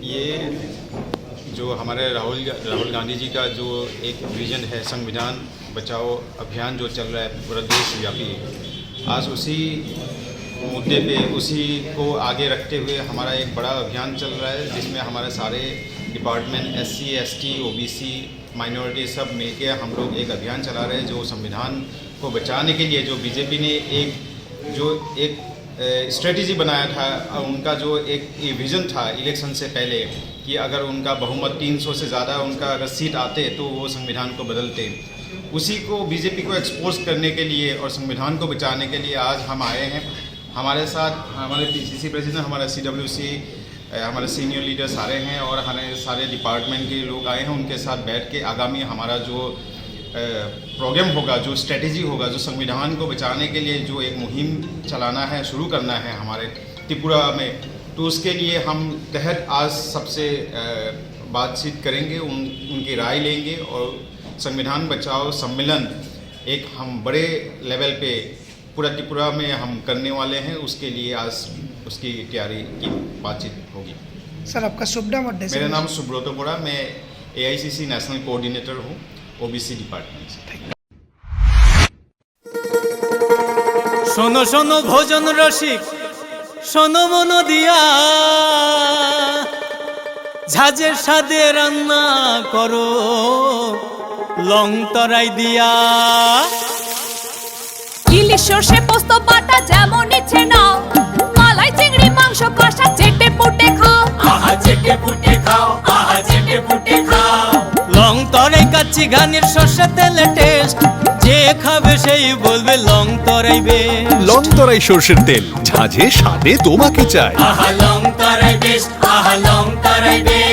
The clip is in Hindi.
ये जो हमारे राहुल गांधी जी का जो एक विजन है संविधान बचाओ अभियान जो चल रहा है पूरा देशव्यापी, आज उसी मुद्दे पे उसी को आगे रखते हुए हमारा एक बड़ा अभियान चल रहा है, जिसमें हमारे सारे department SC ST OBC minority सब मिलके हम लोग एक अभियान चला रहे हैं जो संविधान को बचाने के लिए, जो बीजेपी ने एक स्ट्रेटजी बनाया था, उनका जो एक विज़न था इलेक्शन से पहले कि अगर उनका बहुमत 300 से ज़्यादा उनका अगर सीट आते तो वो संविधान को बदलते, उसी को बीजेपी को एक्सपोज करने के लिए और संविधान को बचाने के लिए आज हम आए हैं। हमारे साथ हमारे PCC प्रेसिडेंट, हमारा CWC, हमारे सीनियर लीडर सारे हैं और हमारे सारे डिपार्टमेंट के लोग आए हैं। उनके साथ बैठ के आगामी हमारा जो प्रोग्राम होगा, जो स्ट्रेटेजी होगा, जो संविधान को बचाने के लिए जो एक मुहिम चलाना है, शुरू करना है हमारे त्रिपुरा में, तो उसके लिए हम तहत आज सबसे बातचीत करेंगे, उनकी राय लेंगे और संविधान बचाओ सम्मेलन एक हम बड़े लेवल पे पूरा त्रिपुरा में हम करने वाले हैं। उसके लिए आज उसकी तैयारी की बातचीत होगी। सर, आपका शुभ नाम और मेरा नाम सुब्रत बोरा, मैं AICC नेशनल कोऑर्डिनेटर हूँ OBC डिपार्टमेंट से। শোনো শোনো ভোজন রসিক, শোনো মন দিয়া, ঝাঁঝের স্বাদে রান্না করো লং তরাই দিয়া। ইলিশ সর্ষে পোস্ত বাটা যেমন ইচ্ছে নাও, মালাই চিংড়ি মাংস কষা চেটে পুটে খাও, আহা চেটে পুটে খাও, আহা চেটে পুটে খাও। লং তরাই কাচ্চি ঘানির সর্ষে তেলে টেস্ট, যে খাবে সেই বলবে লং তরাই বেশ। লং তরাই সর্ষের তেল, ঝাঁঝে স্বাদে তোমাকে চাই। আহা লং তরাই বেশ, আহা লং তরাই বেশ।